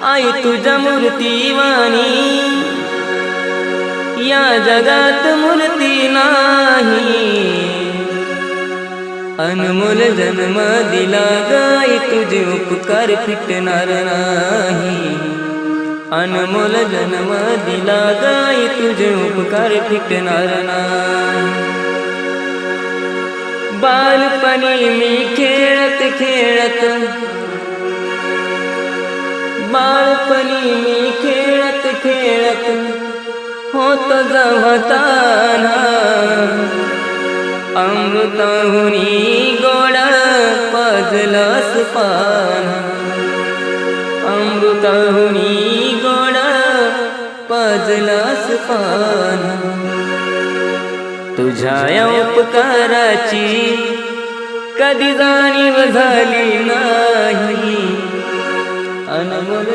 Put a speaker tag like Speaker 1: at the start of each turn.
Speaker 1: आई तुझ्या मूर्तीवाणी या जगात मूर्ती नाही। अनमोल जन्म दिला गाई तुझे उपकार फिटणार नाही। अनमोल जन्म दिला गाई तुझे उपकार फिटणार नाही। बालपणी मी खेळत खेळत बालपणी मी खेळत खेळत होत जवताना अमृताहुनी गोड पाजलास पान। अमृताहुनी गोड पाजलास पान। तुझ्या या उपकाराची कधी जाणीव झाली नाही। अनमोल